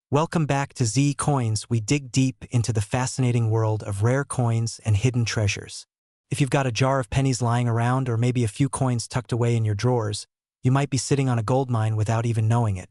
Welcome back to Z Coins. We dig deep into the fascinating world of rare coins and hidden treasures. If you've got a jar of pennies lying around or maybe a few coins tucked away in your drawers, you might be sitting on a gold mine without even knowing it.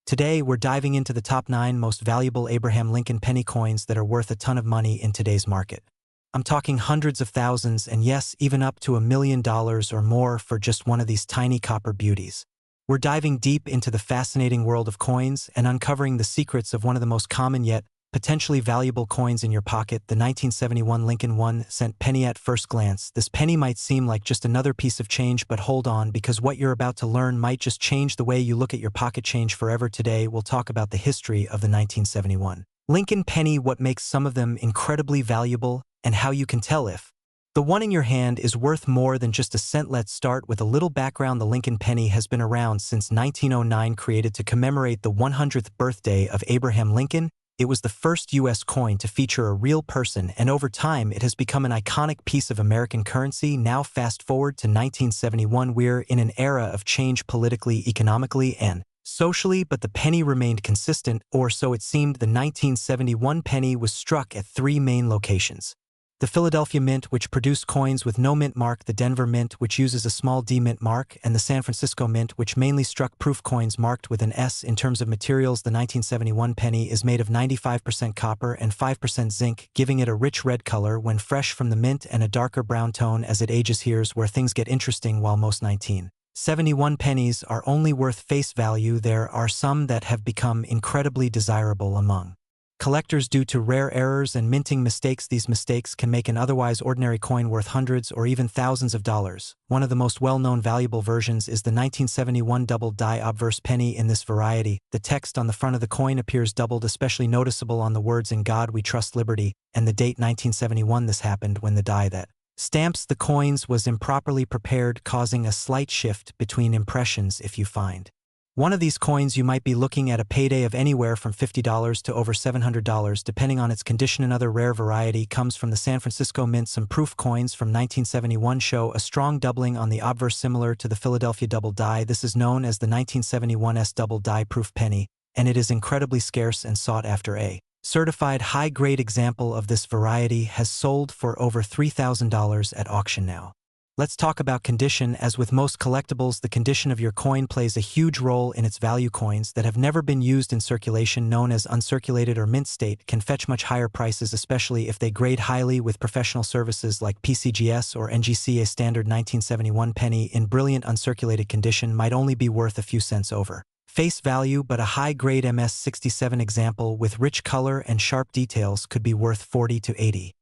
Today, we're diving into the top 9 most valuable Abraham Lincoln penny coins that are worth a ton of money in today's market. I'm talking hundreds of thousands and yes, even up to $1 million or more for just one of these tiny copper beauties. We're diving deep into the fascinating world of coins and uncovering the secrets of one of the most common yet potentially valuable coins in your pocket, the 1971 Lincoln 1-cent penny. At first glance, this penny might seem like just another piece of change, but hold on, because what you're about to learn might just change the way you look at your pocket change forever. Today, we'll talk about the history of the 1971 Lincoln penny, what makes some of them incredibly valuable, and how you can tell if the one in your hand is worth more than just a cent. Let's start with a little background. The Lincoln penny has been around since 1909, created to commemorate the 100th birthday of Abraham Lincoln. It was the first U.S. coin to feature a real person, and over time it has become an iconic piece of American currency. Now fast forward to 1971, we're in an era of change politically, economically, and socially, but the penny remained consistent, or so it seemed. The 1971 penny was struck at 3 main locations: the Philadelphia Mint, which produced coins with no mint mark; the Denver Mint, which uses a small D mint mark; and the San Francisco Mint, which mainly struck proof coins marked with an S. In terms of materials, the 1971 penny is made of 95% copper and 5% zinc, giving it a rich red color when fresh from the mint and a darker brown tone as it ages. Here's where things get interesting. While most 1971 pennies are only worth face value, there are some that have become incredibly desirable among collectors due to rare errors and minting mistakes. These mistakes can make an otherwise ordinary coin worth hundreds or even thousands of dollars. One of the most well-known valuable versions is the 1971 doubled die obverse penny. In this variety, the text on the front of the coin appears doubled, especially noticeable on the words "In God We Trust Liberty" and the date 1971. This happened when the die that stamps the coins was improperly prepared, causing a slight shift between impressions. If you find one of these coins, you might be looking at a payday of anywhere from $50 to over $700, depending on its condition. Another rare variety comes from the San Francisco Mint. Some proof coins from 1971 show a strong doubling on the obverse, similar to the Philadelphia double die. This is known as the 1971's double die proof penny, and it is incredibly scarce and sought after. A certified high-grade example of this variety has sold for over $3,000 at auction now. Let's talk about condition. As with most collectibles, the condition of your coin plays a huge role in its value. Coins that have never been used in circulation, known as uncirculated or mint state, can fetch much higher prices, especially if they grade highly with professional services like PCGS or NGC. A standard 1971 penny in brilliant uncirculated condition might only be worth a few cents over face value, but a high-grade MS-67 example with rich color and sharp details could be worth $40 to $80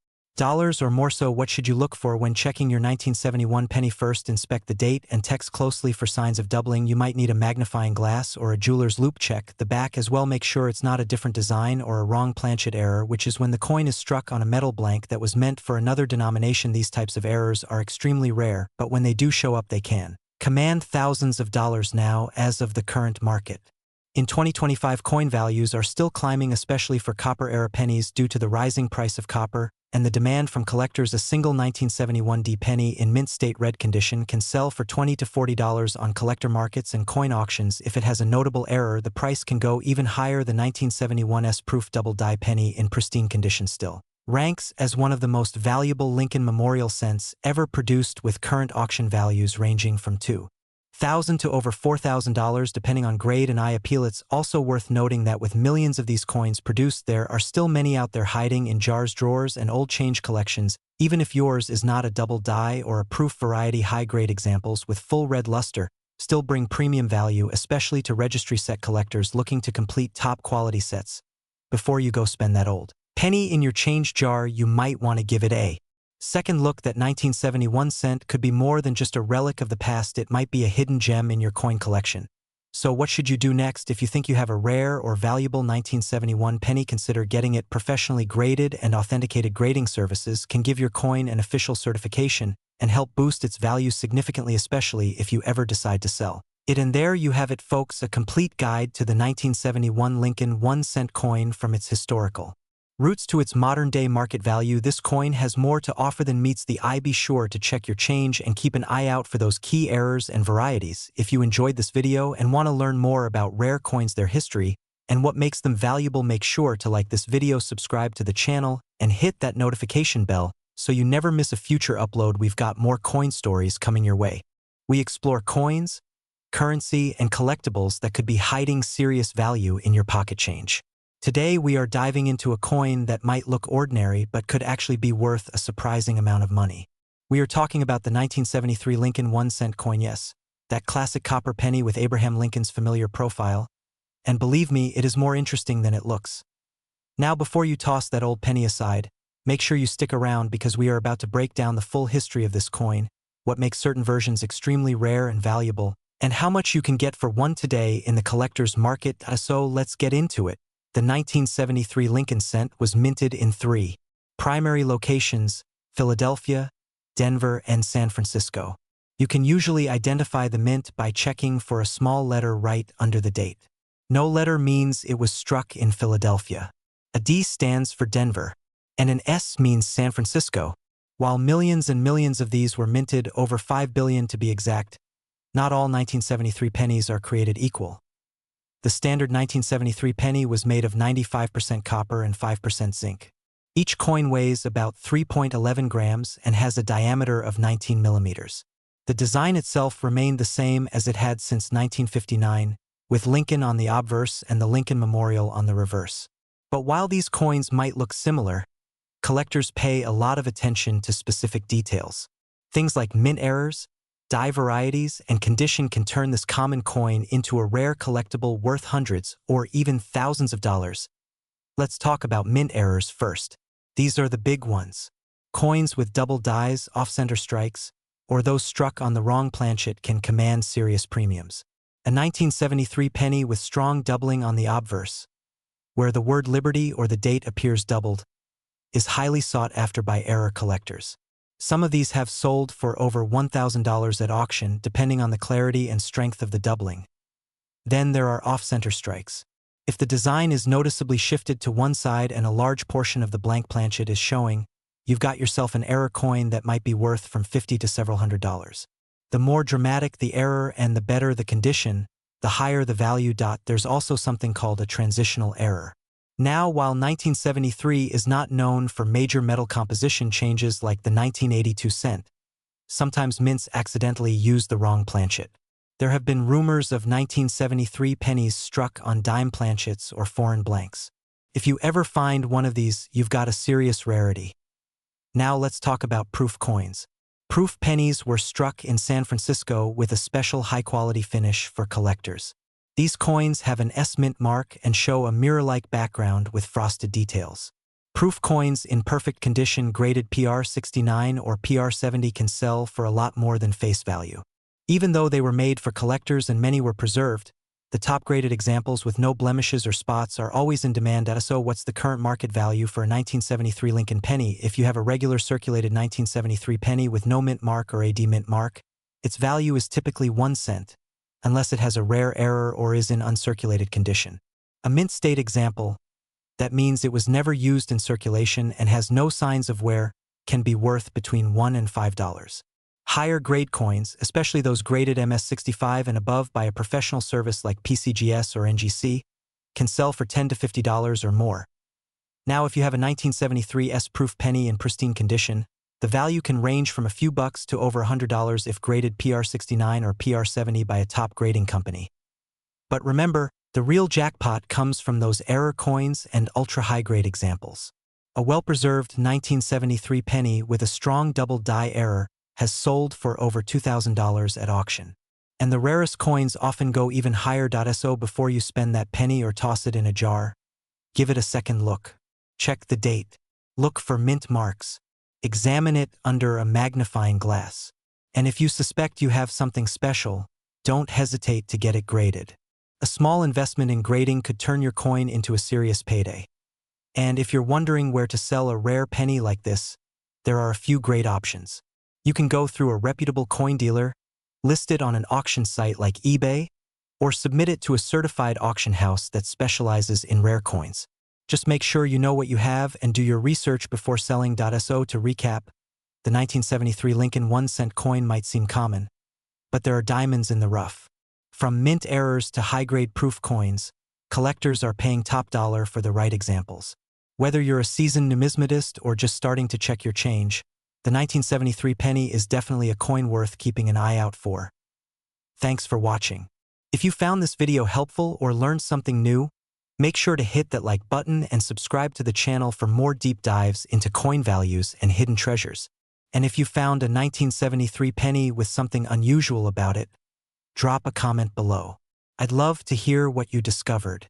or more. So what should you look for when checking your 1971 penny? First, inspect the date and text closely for signs of doubling. You might need a magnifying glass or a jeweler's loupe. Check the back as well. Make sure it's not a different design or a wrong planchet error, which is when the coin is struck on a metal blank that was meant for another denomination. These types of errors are extremely rare, but when they do show up, they can command thousands of dollars now as of the current market. In 2025, coin values are still climbing, especially for copper-era pennies, due to the rising price of copper and the demand from collectors. A single 1971 D penny in mint state red condition can sell for $20 to $40 on collector markets and coin auctions. If it has a notable error, the price can go even higher. The 1971's proof double die penny in pristine condition still ranks as one of the most valuable Lincoln memorial cents ever produced, with current auction values ranging from $2,000 to over $4,000 depending on grade and eye appeal. It's also worth noting that with millions of these coins produced, there are still many out there hiding in jars, drawers, and old change collections. Even if yours is not a double die or a proof variety, high-grade examples with full red luster still bring premium value, especially to registry set collectors looking to complete top-quality sets. Before you go spend that old penny in your change jar, you might want to give it a second look. That 1971 cent could be more than just a relic of the past. It might be a hidden gem in your coin collection. So what should you do next? If you think you have a rare or valuable 1971 penny, consider getting it professionally graded, and authenticated grading services can give your coin an official certification and help boost its value significantly, especially if you ever decide to sell it. And there you have it, folks, a complete guide to the 1971 Lincoln 1-cent coin, from its historical roots to its modern-day market value. This coin has more to offer than meets the eye. Be sure to check your change and keep an eye out for those key errors and varieties. If you enjoyed this video and want to learn more about rare coins, their history, and what makes them valuable. Make sure to like this video, subscribe to the channel, and hit that notification bell so you never miss a future upload. We've got more coin stories coming your way. We explore coins, currency, and collectibles that could be hiding serious value in your pocket change. Today, we are diving into a coin that might look ordinary but could actually be worth a surprising amount of money. We are talking about the 1973 Lincoln 1-cent coin. Yes, that classic copper penny with Abraham Lincoln's familiar profile. And believe me, it is more interesting than it looks. Now, before you toss that old penny aside, make sure you stick around because we are about to break down the full history of this coin, what makes certain versions extremely rare and valuable, and how much you can get for one today in the collector's market. So let's get into it. The 1973 Lincoln cent was minted in 3 primary locations: Philadelphia, Denver, and San Francisco. You can usually identify the mint by checking for a small letter right under the date. No letter means it was struck in Philadelphia. A D stands for Denver, and an S means San Francisco. While millions and millions of these were minted, over 5 billion to be exact, not all 1973 pennies are created equal. The standard 1973 penny was made of 95% copper and 5% zinc. Each coin weighs about 3.11 grams and has a diameter of 19 millimeters. The design itself remained the same as it had since 1959, with Lincoln on the obverse and the Lincoln Memorial on the reverse. But while these coins might look similar, collectors pay a lot of attention to specific details. Things like mint errors, die varieties, and condition can turn this common coin into a rare collectible worth hundreds or even thousands of dollars. Let's talk about mint errors first. These are the big ones. Coins with double dies, off-center strikes, or those struck on the wrong planchet can command serious premiums. A 1973 penny with strong doubling on the obverse, where the word Liberty or the date appears doubled, is highly sought after by error collectors. Some of these have sold for over $1,000 at auction, depending on the clarity and strength of the doubling. Then there are off-center strikes. If the design is noticeably shifted to one side and a large portion of the blank planchet is showing, you've got yourself an error coin that might be worth from $50 to several $100s. The more dramatic the error and the better the condition, the higher the value. There's also something called a transitional error. Now, while 1973 is not known for major metal composition changes like the 1982 cent, sometimes mints accidentally use the wrong planchet. There have been rumors of 1973 pennies struck on dime planchets or foreign blanks. If you ever find one of these, you've got a serious rarity. Now let's talk about proof coins. Proof pennies were struck in San Francisco with a special high-quality finish for collectors. These coins have an S-mint mark and show a mirror-like background with frosted details. Proof coins in perfect condition graded PR69 or PR70 can sell for a lot more than face value. Even though they were made for collectors and many were preserved, the top-graded examples with no blemishes or spots are always in demand. So what's the current market value for a 1973 Lincoln penny? If you have a regular circulated 1973 penny with no mint mark or AD mint mark, its value is typically 1 cent. Unless it has a rare error or is in uncirculated condition. A mint state example, that means it was never used in circulation and has no signs of wear, can be worth between $1 and $5. Higher grade coins, especially those graded MS65 and above by a professional service like PCGS or NGC, can sell for $10 to $50 or more. Now, if you have a 1973 S-proof penny in pristine condition, the value can range from a few bucks to over $100 if graded PR69 or PR70 by a top grading company. But remember, the real jackpot comes from those error coins and ultra-high-grade examples. A well-preserved 1973 penny with a strong double die error has sold for over $2,000 at auction. And the rarest coins often go even higher. So before you spend that penny or toss it in a jar, give it a second look. Check the date. Look for mint marks. Examine it under a magnifying glass. And if you suspect you have something special, don't hesitate to get it graded. A small investment in grading could turn your coin into a serious payday. And if you're wondering where to sell a rare penny like this, there are a few great options. You can go through a reputable coin dealer, list it on an auction site like eBay, or submit it to a certified auction house that specializes in rare coins. Just make sure you know what you have and do your research before selling. So to recap, the 1973 Lincoln 1-cent coin might seem common, but there are diamonds in the rough. From mint errors to high-grade proof coins, collectors are paying top dollar for the right examples. Whether you're a seasoned numismatist or just starting to check your change, the 1973 penny is definitely a coin worth keeping an eye out for. Thanks for watching. If you found this video helpful or learned something new, make sure to hit that like button and subscribe to the channel for more deep dives into coin values and hidden treasures. And if you found a 1973 penny with something unusual about it, drop a comment below. I'd love to hear what you discovered.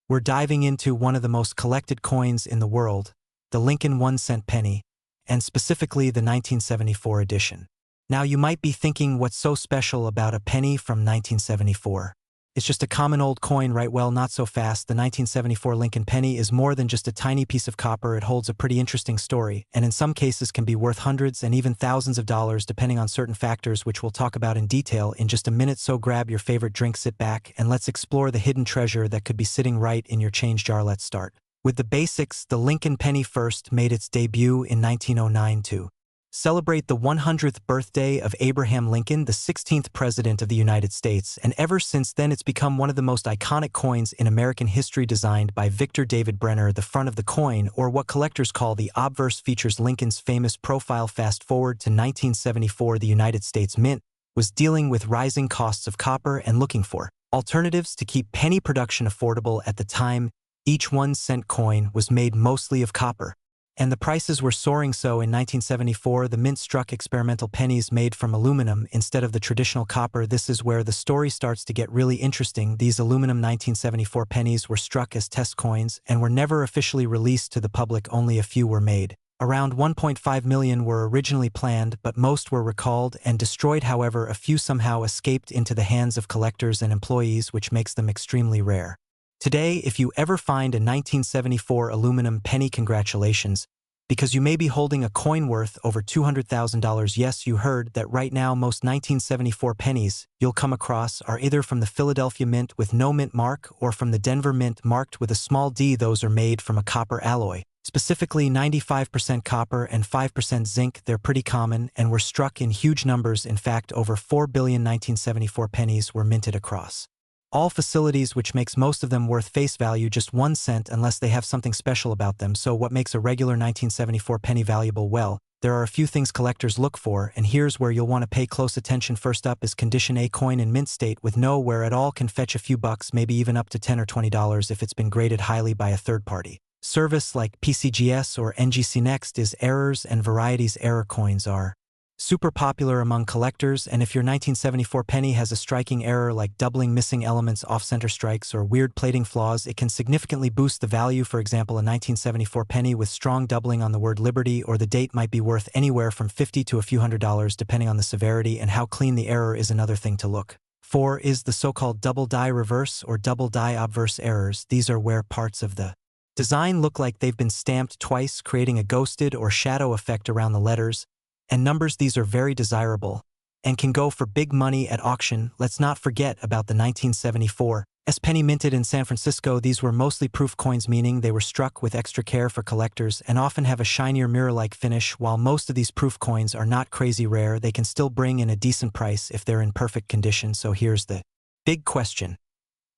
We're diving into one of the most collected coins in the world, the Lincoln 1-cent penny, and specifically the 1974 edition. Now you might be thinking, what's so special about a penny from 1974? It's just a common old coin, right? Well, not so fast. The 1974 Lincoln penny is more than just a tiny piece of copper. It holds a pretty interesting story, and in some cases can be worth hundreds and even thousands of dollars depending on certain factors, which we'll talk about in detail in just a minute. So grab your favorite drink, sit back, and let's explore the hidden treasure that could be sitting right in your change jar. Let's start with the basics. The Lincoln penny first made its debut in 1909 to celebrate the 100th birthday of Abraham Lincoln, the 16th President of the United States, and ever since then it's become one of the most iconic coins in American history. Designed by Victor David Brenner, the front of the coin, or what collectors call the obverse, features Lincoln's famous profile. Fast forward to 1974, the United States Mint was dealing with rising costs of copper and looking for alternatives to keep penny production affordable. At the time, each 1-cent coin was made mostly of copper, and the prices were soaring. So in 1974, the mint struck experimental pennies made from aluminum instead of the traditional copper. This is where the story starts to get really interesting. These aluminum 1974 pennies were struck as test coins and were never officially released to the public. Only a few were made. Around 1.5 million were originally planned, but most were recalled and destroyed. However, a few somehow escaped into the hands of collectors and employees, which makes them extremely rare. Today, if you ever find a 1974 aluminum penny, congratulations, because you may be holding a coin worth over $200,000. Yes, you heard that right. Now, most 1974 pennies you'll come across are either from the Philadelphia Mint with no mint mark or from the Denver Mint marked with a small d. Those are made from a copper alloy, specifically 95% copper and 5% zinc. They're pretty common and were struck in huge numbers. In fact, over 4 billion 1974 pennies were minted across all facilities, which makes most of them worth face value just 1 cent unless they have something special about them. So what makes a regular 1974 penny valuable? Well, there are a few things collectors look for, and here's where you'll want to pay close attention. First up is condition. A coin in mint state with no wear at all can fetch a few bucks, maybe even up to $10 or $20 if it's been graded highly by a third party service like PCGS or NGC. Next is errors and varieties. Error coins are super popular among collectors, and if your 1974 penny has a striking error like doubling, missing elements, off-center strikes, or weird plating flaws, it can significantly boost the value. For example, a 1974 penny with strong doubling on the word liberty or the date might be worth anywhere from $50 to a few $100s depending on the severity and how clean the error is. Another thing to look for is the so-called double die reverse or double die obverse errors. These are where parts of the design look like they've been stamped twice, creating a ghosted or shadow effect around the letters and numbers. These are very desirable and can go for big money at auction. Let's not forget about the 1974 penny minted in San Francisco. These were mostly proof coins, meaning they were struck with extra care for collectors and often have a shinier mirror-like finish. While most of these proof coins are not crazy rare, they can still bring in a decent price if they're in perfect condition. So here's the big question.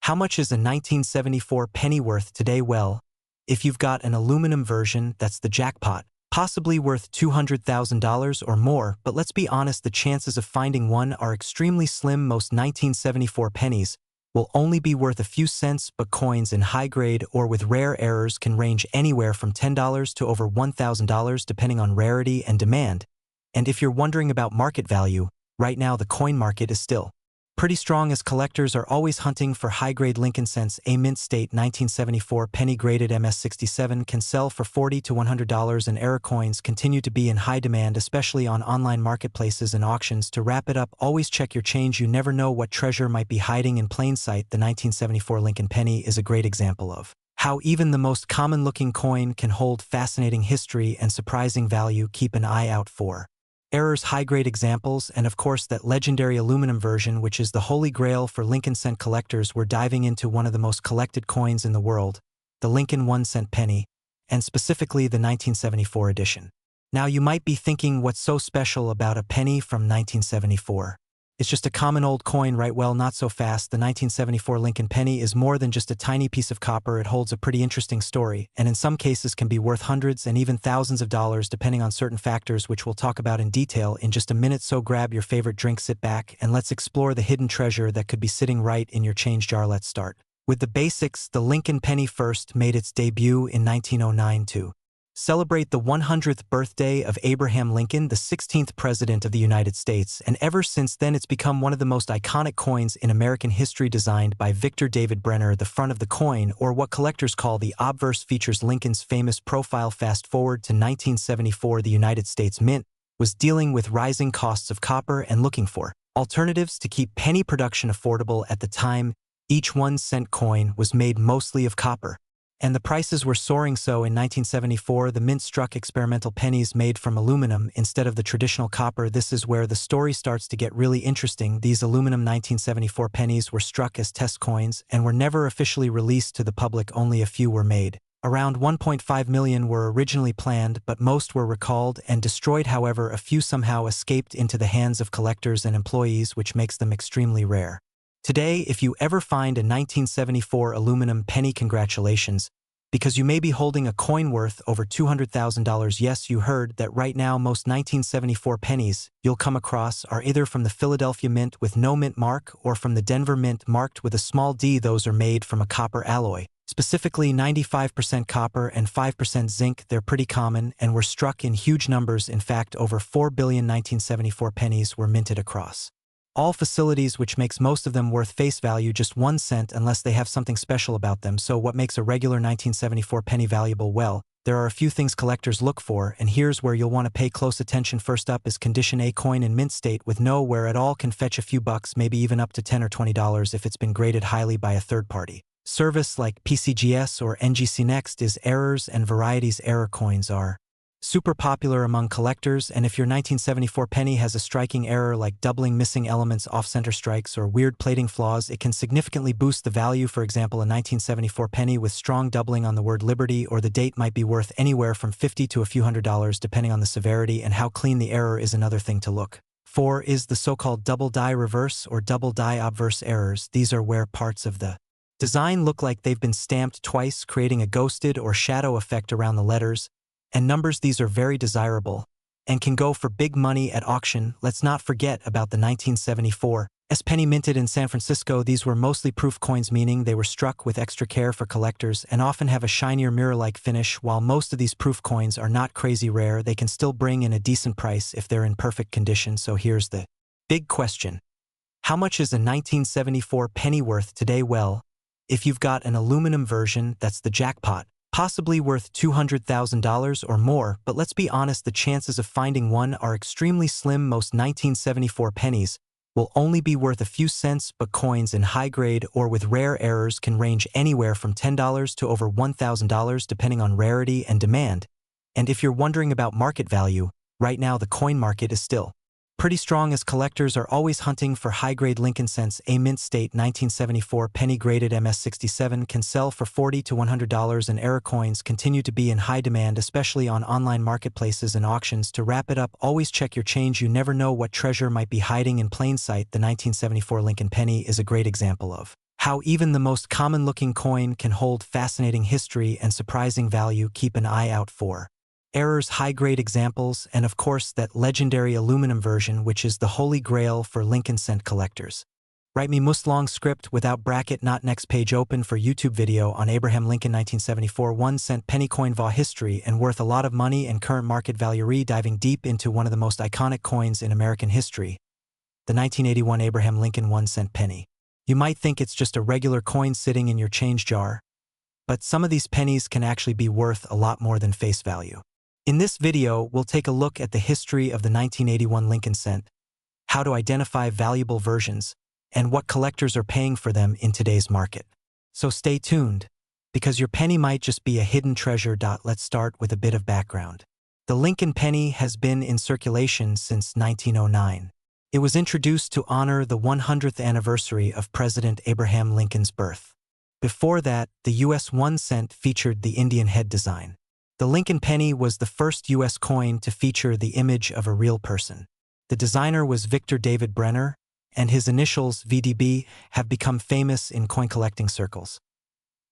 How much is a 1974 penny worth today? Well, if you've got an aluminum version, that's the jackpot. Possibly worth $200,000 or more, but let's be honest, the chances of finding one are extremely slim. Most 1974 pennies will only be worth a few cents, but coins in high grade or with rare errors can range anywhere from $10 to over $1,000 depending on rarity and demand. And if you're wondering about market value, right now the coin market is still pretty strong, as collectors are always hunting for high-grade Lincoln cents. A mint state 1974 penny-graded MS-67 can sell for $40 to $100, and error coins continue to be in high demand, especially on online marketplaces and auctions. To wrap it up, always check your change. You never know what treasure might be hiding in plain sight. The 1974 Lincoln penny is a great example of how even the most common-looking coin can hold fascinating history and surprising value. Keep an eye out for errors, high-grade examples, and of course that legendary aluminum version, which is the holy grail for Lincoln cent collectors. We're diving into one of the most collected coins in the world, the Lincoln 1-cent penny, and specifically the 1974 edition. Now you might be thinking, what's so special about a penny from 1974? It's just a common old coin, right? Well, not so fast. The 1974 Lincoln penny is more than just a tiny piece of copper. It holds a pretty interesting story, and in some cases can be worth hundreds and even thousands of dollars depending on certain factors, which we'll talk about in detail in just a minute. So grab your favorite drink, sit back, and let's explore the hidden treasure that could be sitting right in your change jar. Let's start with the basics. The Lincoln penny first made its debut in 1909 to celebrate the 100th birthday of Abraham Lincoln, the 16th President of the United States, and ever since then it's become one of the most iconic coins in American history. Designed by Victor David Brenner, the front of the coin, or what collectors call the obverse, features Lincoln's famous profile. Fast forward to 1974, the United States Mint was dealing with rising costs of copper and looking for alternatives to keep penny production affordable. At the time, each 1-cent coin was made mostly of copper, and the prices were soaring. So in 1974, the mint struck experimental pennies made from aluminum instead of the traditional copper. This is where the story starts to get really interesting. These aluminum 1974 pennies were struck as test coins and were never officially released to the public. Only a few were made. Around 1.5 million were originally planned, but most were recalled and destroyed. However, a few somehow escaped into the hands of collectors and employees, which makes them extremely rare. Today, if you ever find a 1974 aluminum penny, congratulations, because you may be holding a coin worth over $200,000. Yes, you heard that right. Now, most 1974 pennies you'll come across are either from the Philadelphia Mint with no mint mark or from the Denver Mint marked with a small d. Those are made from a copper alloy, specifically 95% copper and 5% zinc. They're pretty common and were struck in huge numbers. In fact, over 4 billion 1974 pennies were minted across all facilities, which makes most of them worth face value just 1 cent unless they have something special about them. So what makes a regular 1974 penny valuable? Well, there are a few things collectors look for, and here's where you'll want to pay close attention. First up is condition. A coin in mint state with no wear at all can fetch a few bucks, maybe even up to $10 or $20 if it's been graded highly by a third party service like PCGS or NGC. Next is errors and varieties. Error coins are super popular among collectors, and if your 1974 penny has a striking error like doubling, missing elements, off-center strikes, or weird plating flaws, it can significantly boost the value. For example, a 1974 penny with strong doubling on the word liberty or the date might be worth anywhere from $50 to a few $100s depending on the severity and how clean the error is. Another thing to look for is the so-called double die reverse or double die obverse errors. These are where parts of the design look like they've been stamped twice, creating a ghosted or shadow effect around the letters and numbers. These are very desirable and can go for big money at auction. Let's not forget about the 1974 penny minted in San Francisco. These were mostly proof coins, meaning they were struck with extra care for collectors and often have a shinier mirror-like finish. While most of these proof coins are not crazy rare, they can still bring in a decent price if they're in perfect condition. So here's the big question. How much is a 1974 penny worth today? Well, if you've got an aluminum version, that's the jackpot, possibly worth $200,000 or more, but let's be honest, the chances of finding one are extremely slim. Most 1974 pennies will only be worth a few cents, but coins in high grade or with rare errors can range anywhere from $10 to over $1,000 depending on rarity and demand. And if you're wondering about market value, right now the coin market is still pretty strong as collectors are always hunting for high-grade Lincoln cents. A mint state 1974 penny graded MS67 can sell for $40 to $100, and error coins continue to be in high demand, especially on online marketplaces and auctions. To wrap it up, always check your change. You never know what treasure might be hiding in plain sight. The 1974 Lincoln penny is a great example of how even the most common-looking coin can hold fascinating history and surprising value. Keep an eye out for errors, high-grade examples, and of course that legendary aluminum version, which is the holy grail for Lincoln cent collectors. Write me long script without bracket, not next page. Open for YouTube video on Abraham Lincoln 1974 1-cent penny coin. Va history and worth a lot of money and current market value. Diving deep into one of the most iconic coins in American history, the 1981 Abraham Lincoln 1-cent penny. You might think it's just a regular coin sitting in your change jar, but some of these pennies can actually be worth a lot more than face value. In this video, we'll take a look at the history of the 1981 Lincoln cent, how to identify valuable versions, and what collectors are paying for them in today's market. So stay tuned, because your penny might just be a hidden treasure. Let's start with a bit of background. The Lincoln penny has been in circulation since 1909. It was introduced to honor the 100th anniversary of President Abraham Lincoln's birth. Before that, the US 1 cent featured the Indian head design. The Lincoln penny was the first U.S. coin to feature the image of a real person. The designer was Victor David Brenner, and his initials, VDB, have become famous in coin collecting circles.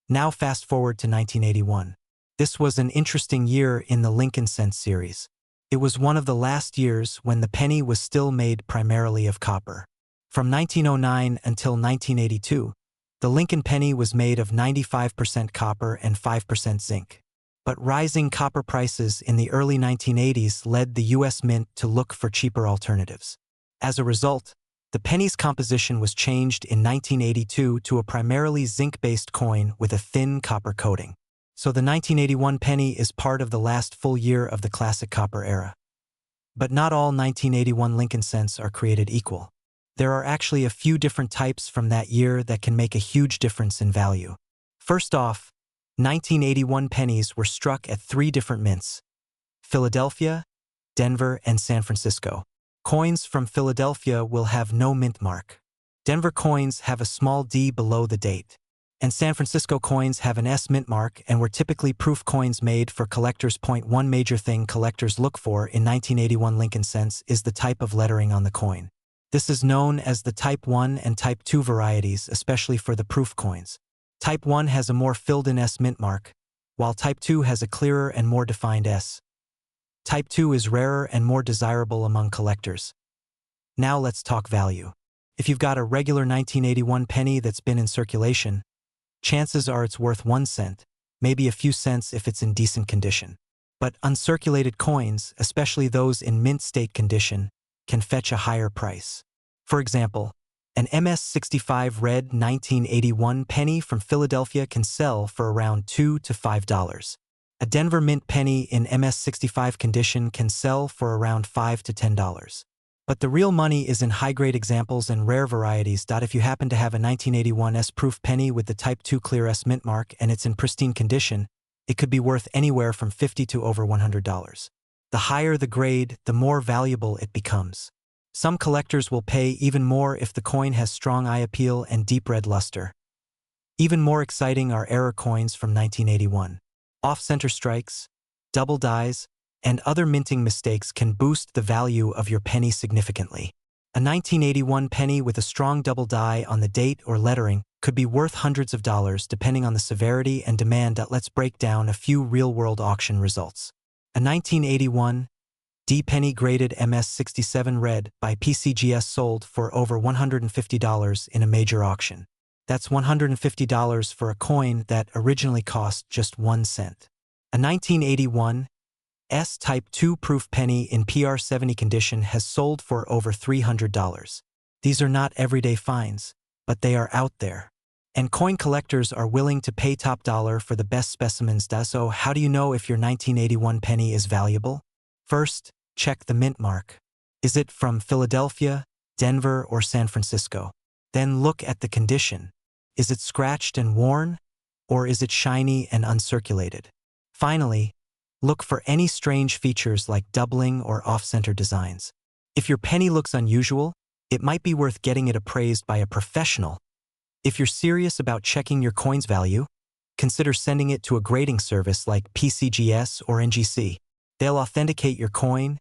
Now fast forward to 1981. This was an interesting year in the Lincoln Cent series. It was one of the last years when the penny was still made primarily of copper. From 1909 until 1982, the Lincoln penny was made of 95% copper and 5% zinc. But rising copper prices in the early 1980s led the U.S. Mint to look for cheaper alternatives. As a result, the penny's composition was changed in 1982 to a primarily zinc-based coin with a thin copper coating. So the 1981 penny is part of the last full year of the classic copper era. But not all 1981 Lincoln cents are created equal. There are actually a few different types from that year that can make a huge difference in value. First off, 1981 pennies were struck at 3 different mints: Philadelphia, Denver, and San Francisco. Coins from Philadelphia will have no mint mark. Denver coins have a small D below the date. And San Francisco coins have an S mint mark and were typically proof coins made for collectors. One major thing collectors look for in 1981 Lincoln cents is the type of lettering on the coin. This is known as the Type 1 and Type 2 varieties, especially for the proof coins. Type 1 has a more filled-in S mint mark, while Type 2 has a clearer and more defined S. Type 2 is rarer and more desirable among collectors. Now let's talk value. If you've got a regular 1981 penny that's been in circulation, chances are it's worth 1 cent, maybe a few cents if it's in decent condition. But uncirculated coins, especially those in mint state condition, can fetch a higher price. For example, an MS-65 red 1981 penny from Philadelphia can sell for around $2 to $5. A Denver mint penny in MS-65 condition can sell for around $5 to $10. But the real money is in high-grade examples and rare varieties. If you happen to have a 1981 S-proof penny with the Type 2 clear S mint mark and it's in pristine condition, it could be worth anywhere from $50 to over $100. The higher the grade, the more valuable it becomes. Some collectors will pay even more if the coin has strong eye appeal and deep red luster. Even more exciting are error coins from 1981. Off-center strikes, double dies, and other minting mistakes can boost the value of your penny significantly. A 1981 penny with a strong double die on the date or lettering could be worth hundreds of dollars depending on the severity and demand. Let's break down a few real-world auction results. A 1981 D penny graded MS-67 red by PCGS sold for over $150 in a major auction. That's $150 for a coin that originally cost just 1 cent. A 1981 S Type 2 proof penny in PR70 condition has sold for over $300. These are not everyday finds, but they are out there. And coin collectors are willing to pay top dollar for the best specimens. So how do you know if your 1981 penny is valuable? First, check the mint mark. Is it from Philadelphia, Denver, or San Francisco? Then look at the condition. Is it scratched and worn, or is it shiny and uncirculated? Finally, look for any strange features like doubling or off-center designs. If your penny looks unusual, it might be worth getting it appraised by a professional. If you're serious about checking your coin's value, consider sending it to a grading service like PCGS or NGC. They'll authenticate your coin,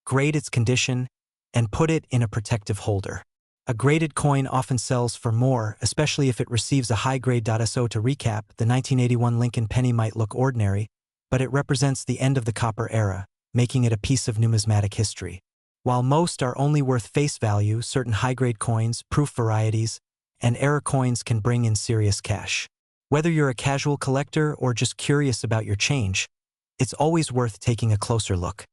grade its condition, and put it in a protective holder. A graded coin often sells for more, especially if it receives a high grade. So to recap, the 1981 Lincoln penny might look ordinary, but it represents the end of the copper era, making it a piece of numismatic history. While most are only worth face value, certain high-grade coins, proof varieties, and error coins can bring in serious cash. Whether you're a casual collector or just curious about your change, it's always worth taking a closer look.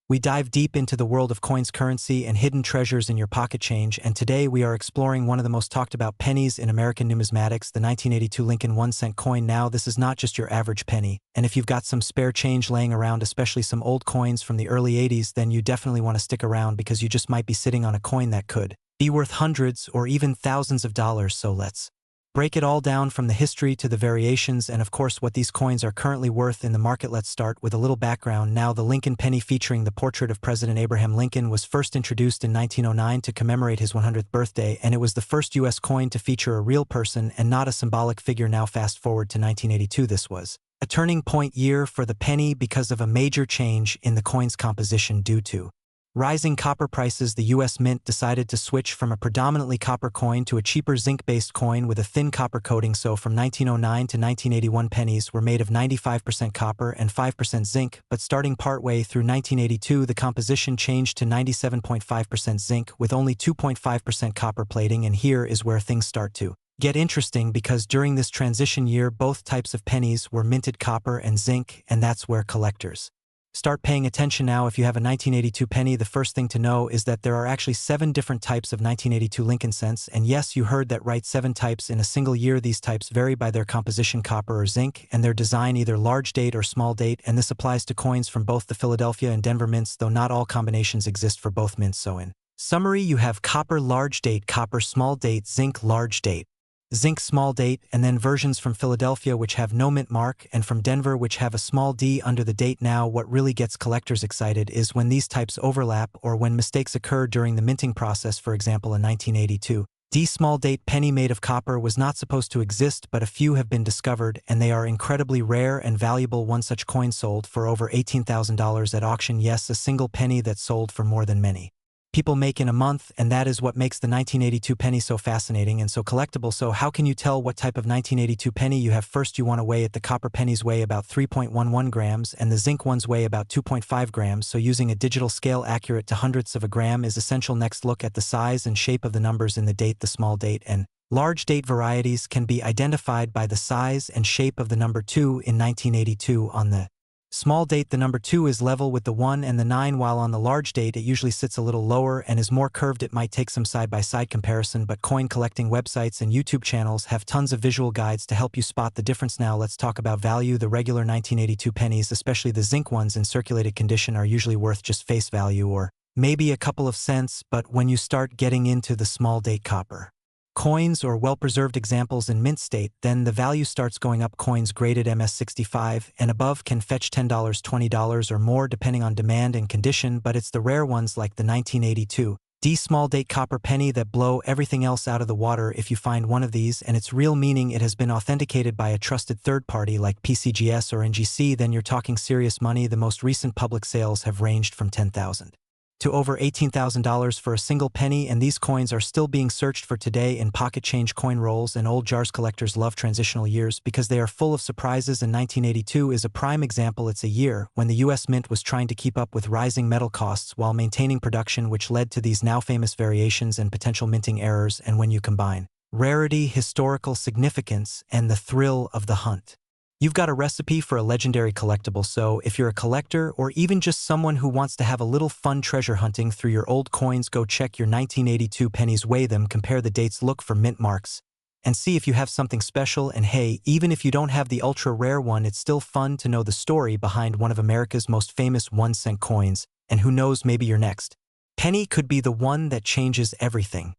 We dive deep into the world of coins, currency, and hidden treasures in your pocket change, and today we are exploring one of the most talked about pennies in American numismatics, the 1982 Lincoln 1-cent coin. Now, this is not just your average penny, and if you've got some spare change laying around, especially some old coins from the early 80s, then you definitely want to stick around because you just might be sitting on a coin that could be worth hundreds or even thousands of dollars. So let's break it all down from the history to the variations and of course what these coins are currently worth in the market. Let's start with a little background. Now, the Lincoln penny featuring the portrait of President Abraham Lincoln was first introduced in 1909 to commemorate his 100th birthday, and it was the first U.S. coin to feature a real person and not a symbolic figure. Now fast forward to 1982. This was a turning point year for the penny because of a major change in the coin's composition due to Rising copper prices. The U.S. Mint decided to switch from a predominantly copper coin to a cheaper zinc-based coin with a thin copper coating. So from 1909 to 1981, pennies were made of 95% copper and 5% zinc, but starting partway through 1982, the composition changed to 97.5% zinc with only 2.5% copper plating, and here is where things start to get interesting, because during this transition year, both types of pennies were minted copper and zinc, and that's where collectors start paying attention. Now, if you have a 1982 penny, the first thing to know is that there are actually 7 different types of 1982 Lincoln cents, and yes, you heard that right, 7 types in a single year. These types vary by their composition, copper or zinc, and their design, either large date or small date, and this applies to coins from both the Philadelphia and Denver mints, though not all combinations exist for both mints. So in summary, you have copper large date, copper small date, zinc large date, zinc small date, and then versions from Philadelphia which have no mint mark, and from Denver which have a small d under the date. Now, what really gets collectors excited is when these types overlap or when mistakes occur during the minting process. For example, a 1982 D small date penny made of copper was not supposed to exist, but a few have been discovered, and they are incredibly rare and valuable. One such coin sold for over $18,000 at auction. Yes, a single penny that sold for more than many people make in a month, and that is what makes the 1982 penny so fascinating and so collectible. So how can you tell what type of 1982 penny you have? First, you want to weigh it. The copper pennies weigh about 3.11 grams, and the zinc ones weigh about 2.5 grams, so using a digital scale accurate to hundredths of a gram is essential. Next, look at the size and shape of the numbers in the date. The small date and large date varieties can be identified by the size and shape of the number 2 in 1982. On the small date, the number 2 is level with the 1 and the 9, while on the large date it usually sits a little lower and is more curved. It might take some side-by-side comparison, but coin collecting websites and YouTube channels have tons of visual guides to help you spot the difference. Now let's talk about value. The regular 1982 pennies, especially the zinc ones in circulated condition, are usually worth just face value or maybe a couple of cents, but when you start getting into the small date copper coins or well-preserved examples in mint state, then the value starts going up. Coins graded MS65 and above can fetch $10, $20 or more depending on demand and condition, but it's the rare ones like the 1982 D small date copper penny that blow everything else out of the water. If you find one of these and its real, meaning it has been authenticated by a trusted third party like PCGS or NGC, then you're talking serious money. The most recent public sales have ranged from $10,000 to over $18,000 for a single penny, and these coins are still being searched for today in pocket change coin rolls and old jars. Collectors love transitional years because they are full of surprises, and 1982 is a prime example. It's a year when the U.S. Mint was trying to keep up with rising metal costs while maintaining production, which led to these now famous variations and potential minting errors. And when you combine rarity, historical significance, and the thrill of the hunt, you've got a recipe for a legendary collectible. So if you're a collector or even just someone who wants to have a little fun treasure hunting through your old coins, go check your 1982 pennies, weigh them, compare the dates, look for mint marks, and see if you have something special. And hey, even if you don't have the ultra rare one, it's still fun to know the story behind one of America's most famous 1-cent coins, and who knows, maybe your next penny could be the one that changes everything.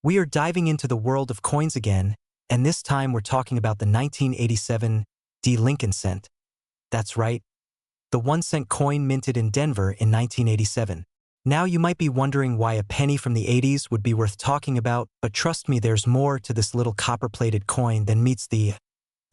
We are diving into the world of coins again, and this time we're talking about the 1987 D Lincoln cent. That's right, the 1-cent coin minted in Denver in 1987. Now you might be wondering why a penny from the 80s would be worth talking about, but trust me, there's more to this little copper-plated coin than meets the.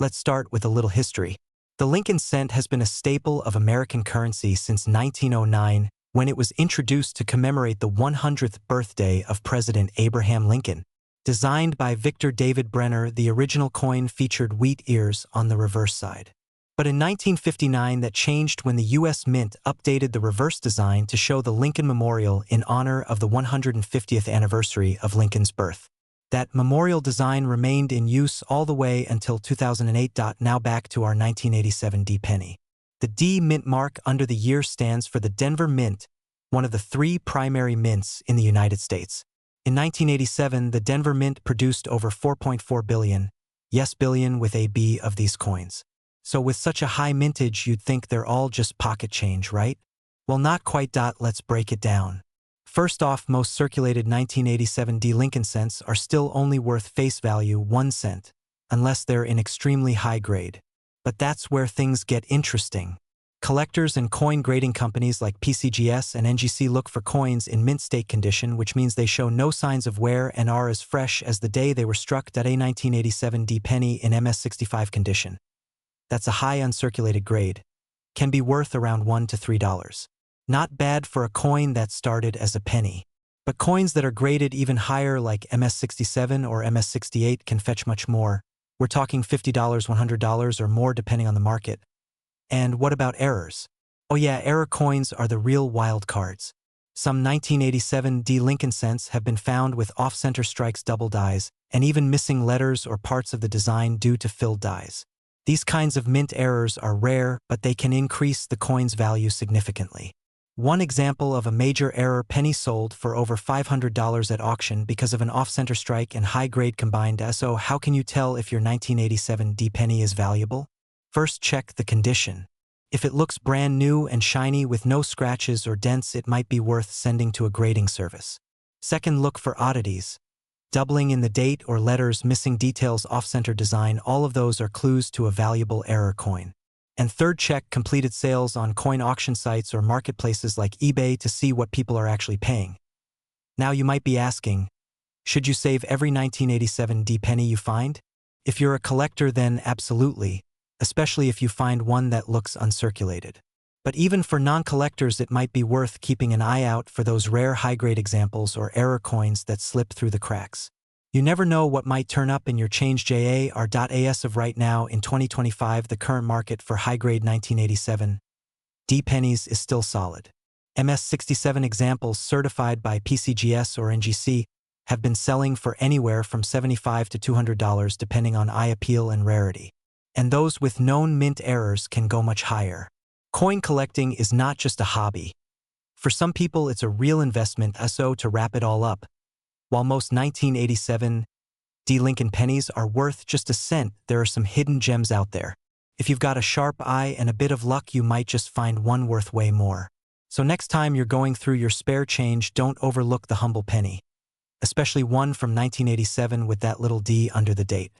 Let's start with a little history. The Lincoln cent has been a staple of American currency since 1909, when it was introduced to commemorate the 100th birthday of President Abraham Lincoln. Designed by Victor David Brenner, the original coin featured wheat ears on the reverse side. But in 1959, that changed when the U.S. Mint updated the reverse design to show the Lincoln Memorial in honor of the 150th anniversary of Lincoln's birth. That memorial design remained in use all the way until 2008. Now back to our 1987 D penny. The D mint mark under the year stands for the Denver Mint, one of the 3 primary mints in the United States. In 1987, the Denver Mint produced over 4.4 billion, yes, billion with a B, of these coins. So with such a high mintage, you'd think they're all just pocket change, right? Well, not quite. Let's break it down. First off, most circulated 1987 D Lincoln cents are still only worth face value 1 cent, unless they're in extremely high grade. But that's where things get interesting. Collectors and coin grading companies like PCGS and NGC look for coins in mint state condition, which means they show no signs of wear and are as fresh as the day they were struck. A 1987 D penny in MS65 condition, that's a high uncirculated grade, can be worth around $1 to $3. Not bad for a coin that started as a penny. But coins that are graded even higher like MS-67 or MS-68 can fetch much more. We're talking $50, $100 or more depending on the market. And what about errors? Oh yeah, error coins are the real wild cards. Some 1987 D Lincoln cents have been found with off-center strikes, double dies, and even missing letters or parts of the design due to filled dies. These kinds of mint errors are rare, but they can increase the coin's value significantly. One example of a major error penny sold for over $500 at auction because of an off-center strike and high-grade combined. So how can you tell if your 1987 D penny is valuable? First, check the condition. If it looks brand new and shiny with no scratches or dents, it might be worth sending to a grading service. Second, look for oddities. Doubling in the date or letters, missing details, off-center design, all of those are clues to a valuable error coin. And third, check completed sales on coin auction sites or marketplaces like eBay to see what people are actually paying. Now you might be asking, should you save every 1987 D penny you find? If you're a collector, then absolutely, especially if you find one that looks uncirculated. But even for non-collectors, it might be worth keeping an eye out for those rare high-grade examples or error coins that slip through the cracks. You never know what might turn up in your change. As of right now in 2025, the current market for high-grade 1987 D pennies is still solid. MS-67 examples certified by PCGS or NGC have been selling for anywhere from $75 to $200 depending on eye appeal and rarity. And those with known mint errors can go much higher. Coin collecting is not just a hobby. For some people, it's a real investment. So to wrap it all up, while most 1987 D Lincoln pennies are worth just a cent, there are some hidden gems out there. If you've got a sharp eye and a bit of luck, you might just find one worth way more. So next time you're going through your spare change, don't overlook the humble penny, especially one from 1987 with that little D under the date.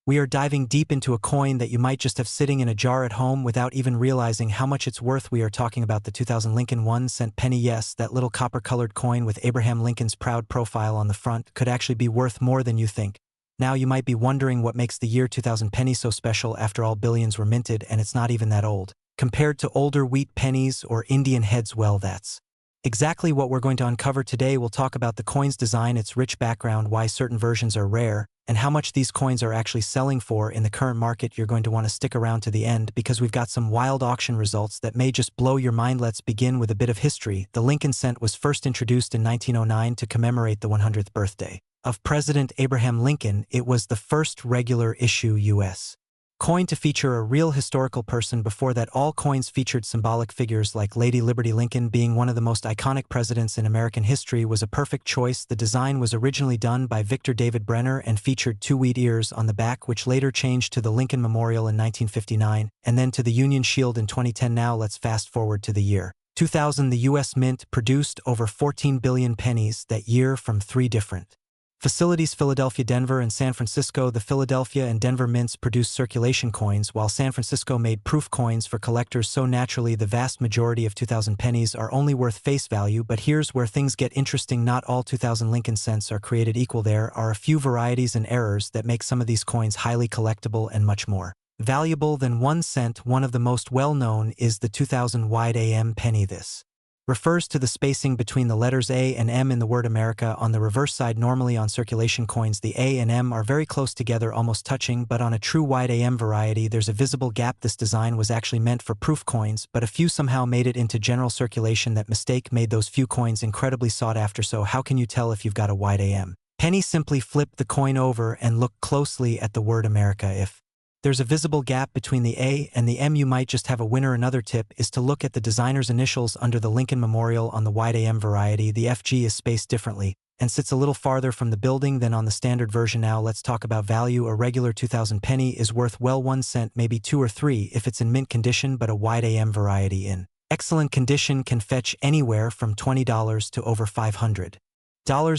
We are diving deep into a coin that you might just have sitting in a jar at home without even realizing how much it's worth. We are talking about the 2000 Lincoln 1-cent penny. Yes, that little copper-colored coin with Abraham Lincoln's proud profile on the front could actually be worth more than you think. Now you might be wondering what makes the year 2000 penny so special. After all, billions were minted and it's not even that old. Compared to older wheat pennies or Indian heads, well, that's exactly what we're going to uncover today. We'll talk about the coin's design, its rich background, why certain versions are rare, and how much these coins are actually selling for in the current market. You're going to want to stick around to the end because we've got some wild auction results that may just blow your mind. Let's begin with a bit of history. The Lincoln cent was first introduced in 1909 to commemorate the 100th birthday of President Abraham Lincoln. It was the first regular issue U.S. coin to feature a real historical person. Before that, all coins featured symbolic figures, like Lady Liberty. Lincoln, being one of the most iconic presidents in American history, was a perfect choice. The design was originally done by Victor David Brenner and featured two wheat ears on the back, which later changed to the Lincoln Memorial in 1959, and then to the Union Shield in 2010. Now let's fast forward to the year 2000. The U.S. Mint produced over 14 billion pennies that year from three different facilities: Philadelphia, Denver, and San Francisco. The Philadelphia and Denver mints produced circulation coins, while San Francisco made proof coins for collectors. So naturally, the vast majority of 2000 pennies are only worth face value. But here's where things get interesting. Not all 2000 Lincoln cents are created equal. There are a few varieties and errors that make some of these coins highly collectible and much more valuable than 1 cent. One of the most well-known is the 2000 wide AM penny. This refers to the spacing between the letters A and M in the word America. On the reverse side, normally on circulation coins, the A and M are very close together, almost touching, but on a true wide AM variety, there's a visible gap. This design was actually meant for proof coins, but a few somehow made it into general circulation. That mistake made those few coins incredibly sought after. So how can you tell if you've got a wide AM penny? Simply flip the coin over and look closely at the word America. If there's a visible gap between the A and the M, you might just have a winner. Another tip is to look at the designer's initials under the Lincoln Memorial. On the wide AM variety, the FG is spaced differently and sits a little farther from the building than on the standard version. Now let's talk about value. A regular 2000 penny is worth, well, 1 cent, maybe 2 or 3 if it's in mint condition, but a wide AM variety in excellent condition can fetch anywhere from $20 to over $500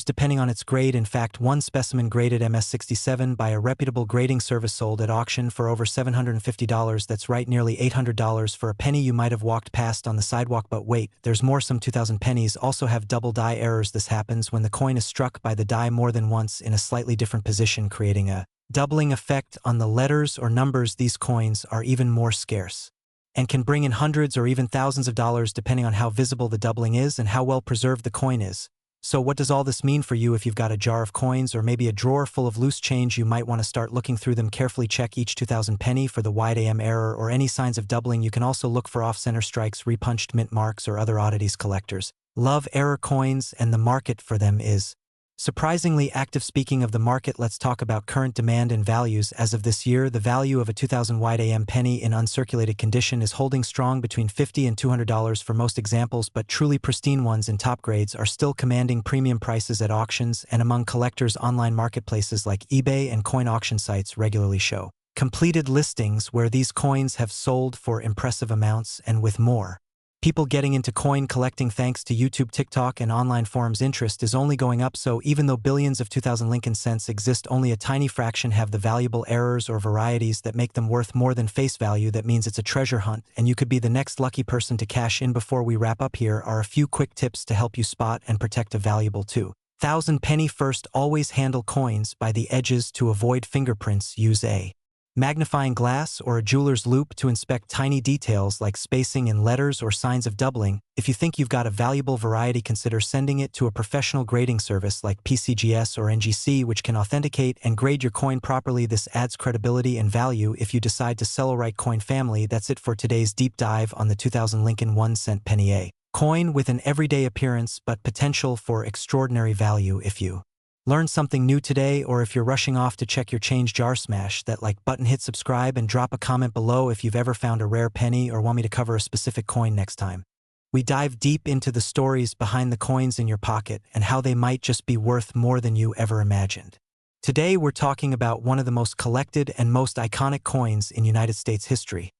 depending on its grade. In fact, one specimen graded MS-67 by a reputable grading service sold at auction for over $750. That's right, nearly $800 for a penny you might have walked past on the sidewalk. But wait, there's more. Some 2000 pennies also have double die errors. This happens when the coin is struck by the die more than once in a slightly different position, creating a doubling effect on the letters or numbers. These coins are even more scarce and can bring in hundreds or even thousands of dollars depending on how visible the doubling is and how well preserved the coin is. So what does all this mean for you if you've got a jar of coins or maybe a drawer full of loose change? You might want to start looking through them carefully. Check each 2000 penny for the wide AM error or any signs of doubling. You can also look for off-center strikes, repunched mint marks, or other oddities. Collectors love error coins, and the market for them is surprisingly active. Speaking of the market, let's talk about current demand and values. As of this year, the value of a 2000 wide AM penny in uncirculated condition is holding strong between $50 and $200 for most examples, but truly pristine ones in top grades are still commanding premium prices at auctions and among collectors. Online marketplaces like eBay and coin auction sites regularly show completed listings where these coins have sold for impressive amounts, and with more people getting into coin collecting thanks to YouTube, TikTok, and online forums, interest is only going up. So even though billions of 2000 Lincoln cents exist, only a tiny fraction have the valuable errors or varieties that make them worth more than face value. That means it's a treasure hunt, and you could be the next lucky person to cash in. Before we wrap up, here are a few quick tips to help you spot and protect a valuable 2000 penny. First, always handle coins by the edges to avoid fingerprints. Use a magnifying glass or a jeweler's loupe to inspect tiny details like spacing in letters or signs of doubling. If you think you've got a valuable variety, consider sending it to a professional grading service like PCGS or NGC, which can authenticate and grade your coin properly. This adds credibility and value if you decide to sell a right coin. Family, that's it for today's deep dive on the 2000 Lincoln 1-cent penny, a coin with an everyday appearance but potential for extraordinary value. If you learn something new today, or if you're rushing off to check your change jar, smash that like button, hit subscribe, and drop a comment below if you've ever found a rare penny or want me to cover a specific coin next time. We dive deep into the stories behind the coins in your pocket and how they might just be worth more than you ever imagined. Today we're talking about one of the most collected and most iconic coins in United States history,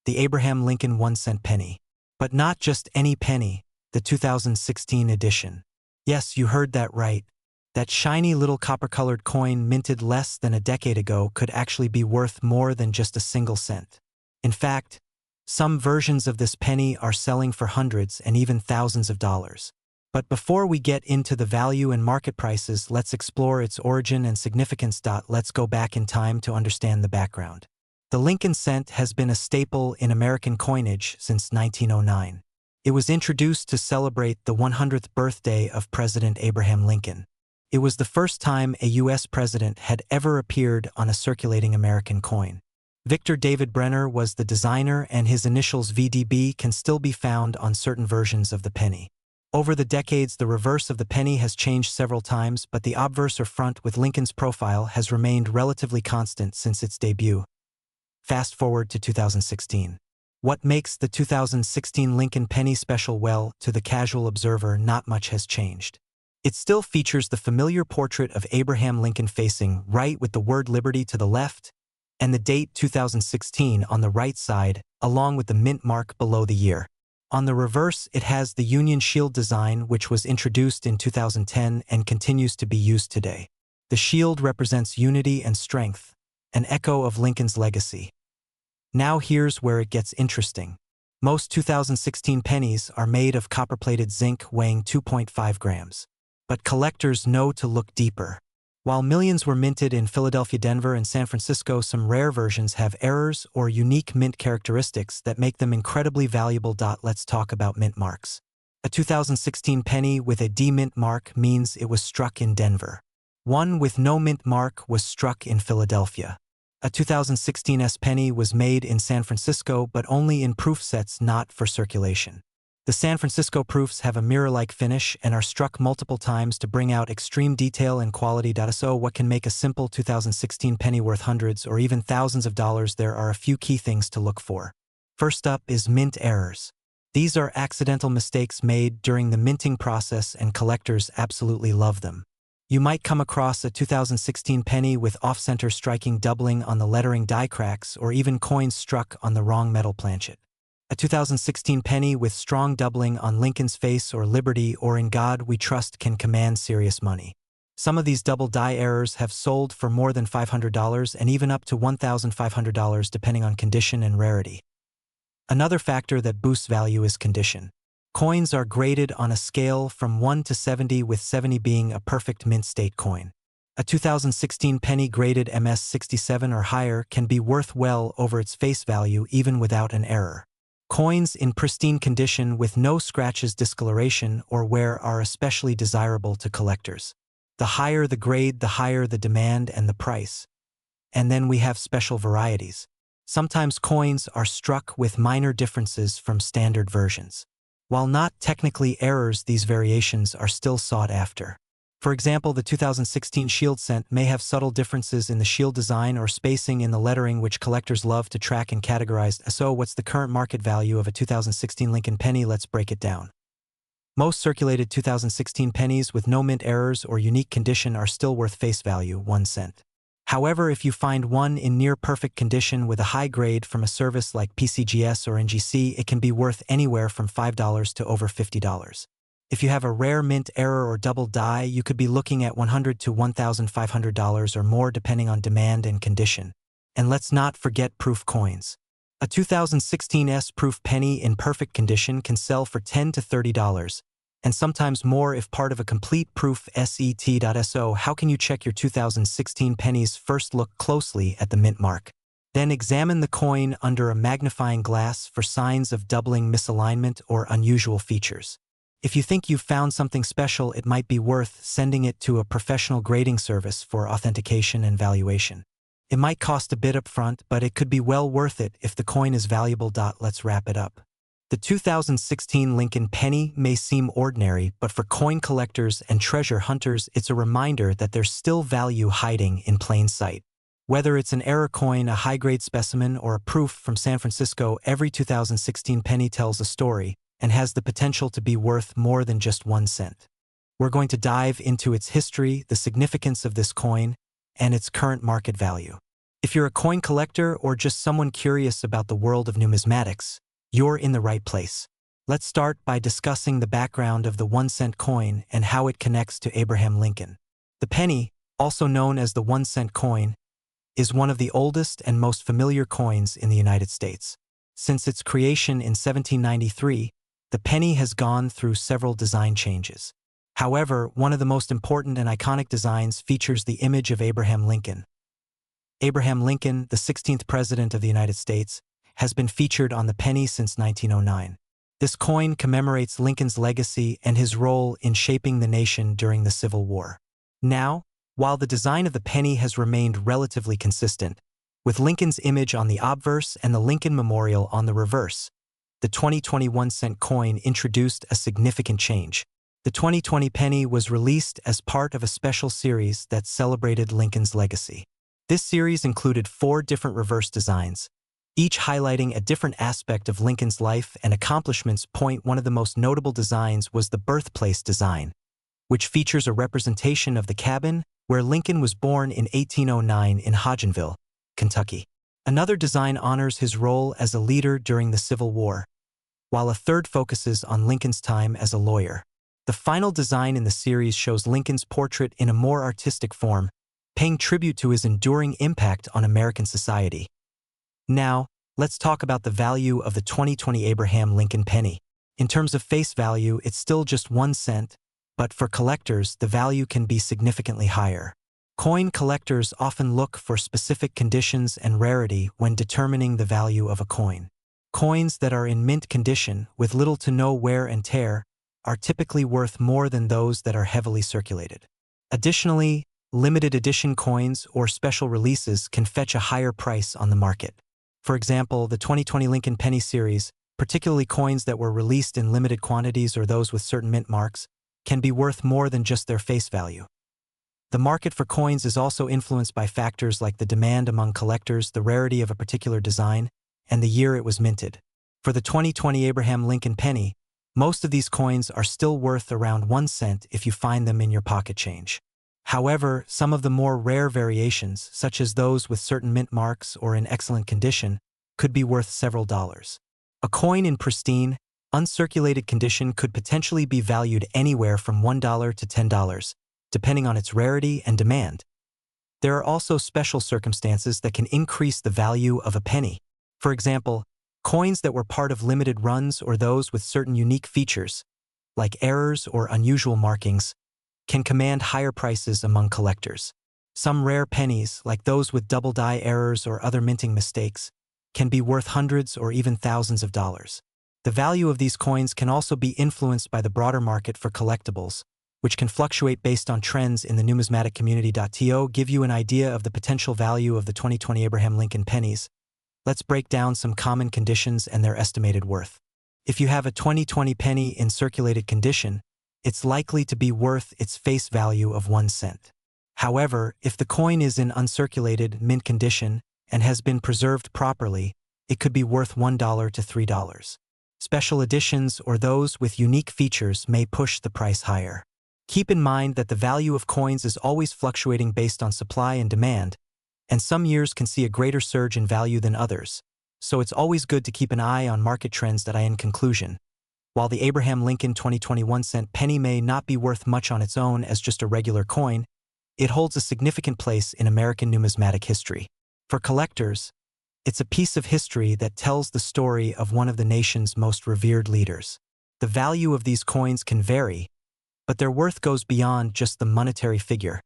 the Abraham Lincoln 1-cent penny. But not just any penny, the 2016 edition. Yes, you heard that right. That shiny little copper-colored coin minted less than a decade ago could actually be worth more than just a single cent. In fact, some versions of this penny are selling for hundreds and even thousands of dollars. But before we get into the value and market prices, let's explore its origin and significance. Let's go back in time to understand the background. The Lincoln cent has been a staple in American coinage since 1909. It was introduced to celebrate the 100th birthday of President Abraham Lincoln. It was the first time a U.S. president had ever appeared on a circulating American coin. Victor David Brenner was the designer, and his initials VDB can still be found on certain versions of the penny. Over the decades, the reverse of the penny has changed several times, but the obverse or front with Lincoln's profile has remained relatively constant since its debut. Fast forward to 2016. What makes the 2016 Lincoln penny special? Well, to the casual observer, not much has changed. It still features the familiar portrait of Abraham Lincoln facing right with the word liberty to the left and the date 2016 on the right side, along with the mint mark below the year. On the reverse, it has the Union Shield design, which was introduced in 2010 and continues to be used today. The shield represents unity and strength, an echo of Lincoln's legacy. Now here's where it gets interesting. Most 2016 pennies are made of copper-plated zinc weighing 2.5 grams. But collectors know to look deeper. While millions were minted in Philadelphia, Denver, and San Francisco, some rare versions have errors or unique mint characteristics that make them incredibly valuable. Let's talk about mint marks. A 2016 penny with a D mint mark means it was struck in Denver. One with no mint mark was struck in Philadelphia. A 2016 S penny was made in San Francisco, but only in proof sets, not for circulation. The San Francisco proofs have a mirror-like finish and are struck multiple times to bring out extreme detail and quality. So what can make a simple 2016 penny worth hundreds or even thousands of dollars? There are a few key things to look for. First up is mint errors. These are accidental mistakes made during the minting process, and collectors absolutely love them. You might come across a 2016 penny with off-center striking, doubling on the lettering, die cracks, or even coins struck on the wrong metal planchet. A 2016 penny with strong doubling on Lincoln's face or Liberty or In God We Trust can command serious money. Some of these double die errors have sold for more than $500 and even up to $1,500 depending on condition and rarity. Another factor that boosts value is condition. Coins are graded on a scale from 1 to 70, with 70 being a perfect mint state coin. A 2016 penny graded MS-67 or higher can be worth well over its face value even without an error. Coins in pristine condition with no scratches, discoloration, or wear are especially desirable to collectors. The higher the grade, the higher the demand and the price. And then we have special varieties. Sometimes coins are struck with minor differences from standard versions. While not technically errors, these variations are still sought after. For example, the 2016 Shield cent may have subtle differences in the shield design or spacing in the lettering which collectors love to track and categorize. So what's the current market value of a 2016 Lincoln penny? Let's break it down. Most circulated 2016 pennies with no mint errors or unique condition are still worth face value, 1 cent. However, if you find one in near-perfect condition with a high grade from a service like PCGS or NGC, it can be worth anywhere from $5 to over $50. If you have a rare mint error or double die, you could be looking at $100 to $1,500 or more depending on demand and condition. And let's not forget proof coins. A 2016 S-proof penny in perfect condition can sell for $10 to $30, and sometimes more if part of a complete proof set.so. How can you check your 2016 pennies? First, look closely at the mint mark. Then examine the coin under a magnifying glass for signs of doubling, misalignment, or unusual features. If you think you've found something special, it might be worth sending it to a professional grading service for authentication and valuation. It might cost a bit upfront, but it could be well worth it if the coin is valuable. Let's wrap it up. The 2016 Lincoln penny may seem ordinary, but for coin collectors and treasure hunters, it's a reminder that there's still value hiding in plain sight. Whether it's an error coin, a high-grade specimen, or a proof from San Francisco, every 2016 penny tells a story and has the potential to be worth more than just 1 cent. We're going to dive into its history, the significance of this coin, and its current market value. If you're a coin collector or just someone curious about the world of numismatics, you're in the right place. Let's start by discussing the background of the 1 cent coin and how it connects to Abraham Lincoln. The penny, also known as the 1 cent coin, is one of the oldest and most familiar coins in the United States. Since its creation in 1793, the penny has gone through several design changes. However, one of the most important and iconic designs features the image of Abraham Lincoln. Abraham Lincoln, the 16th President of the United States, has been featured on the penny since 1909. This coin commemorates Lincoln's legacy and his role in shaping the nation during the Civil War. Now, while the design of the penny has remained relatively consistent, with Lincoln's image on the obverse and the Lincoln Memorial on the reverse, the 2021 cent coin introduced a significant change. The 2020 penny was released as part of a special series that celebrated Lincoln's legacy. This series included 4 different reverse designs, each highlighting a different aspect of Lincoln's life and accomplishments. One of the most notable designs was the birthplace design, which features a representation of the cabin where Lincoln was born in 1809 in Hodgenville, Kentucky. Another design honors his role as a leader during the Civil War, while a third focuses on Lincoln's time as a lawyer. The final design in the series shows Lincoln's portrait in a more artistic form, paying tribute to his enduring impact on American society. Now, let's talk about the value of the 2020 Abraham Lincoln penny. In terms of face value, it's still just 1 cent, but for collectors, the value can be significantly higher. Coin collectors often look for specific conditions and rarity when determining the value of a coin. Coins that are in mint condition, with little to no wear and tear, are typically worth more than those that are heavily circulated. Additionally, limited edition coins or special releases can fetch a higher price on the market. For example, the 2020 Lincoln penny series, particularly coins that were released in limited quantities or those with certain mint marks, can be worth more than just their face value. The market for coins is also influenced by factors like the demand among collectors, the rarity of a particular design, and the year it was minted. For the 2020 Abraham Lincoln penny, most of these coins are still worth around 1 cent if you find them in your pocket change. However, some of the more rare variations, such as those with certain mint marks or in excellent condition, could be worth several dollars. A coin in pristine, uncirculated condition could potentially be valued anywhere from $1 to $10, depending on its rarity and demand. There are also special circumstances that can increase the value of a penny. For example, coins that were part of limited runs or those with certain unique features, like errors or unusual markings, can command higher prices among collectors. Some rare pennies, like those with double die errors or other minting mistakes, can be worth hundreds or even thousands of dollars. The value of these coins can also be influenced by the broader market for collectibles, which can fluctuate based on trends in the numismatic community. To give you an idea of the potential value of the 2020 Abraham Lincoln pennies, let's break down some common conditions and their estimated worth. If you have a 2020 penny in circulated condition, it's likely to be worth its face value of 1 cent. However, if the coin is in uncirculated, mint condition and has been preserved properly, it could be worth $1 to $3. Special editions or those with unique features may push the price higher. Keep in mind that the value of coins is always fluctuating based on supply and demand, and some years can see a greater surge in value than others, so it's always good to keep an eye on market trends. In conclusion, while the Abraham Lincoln 2021 cent penny may not be worth much on its own as just a regular coin, it holds a significant place in American numismatic history. For collectors, it's a piece of history that tells the story of one of the nation's most revered leaders. The value of these coins can vary, but their worth goes beyond just the monetary figure.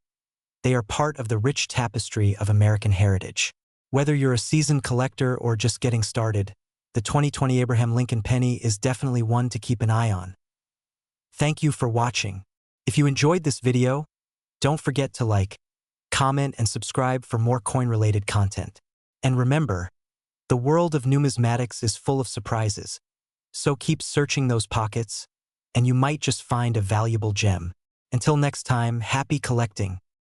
They are part of the rich tapestry of American heritage. Whether you're a seasoned collector or just getting started, the 2020 Abraham Lincoln penny is definitely one to keep an eye on. Thank you for watching. If you enjoyed this video, don't forget to like, comment, and subscribe for more coin-related content. And remember, the world of numismatics is full of surprises, so keep searching those pockets, and you might just find a valuable gem. Until next time, happy collecting.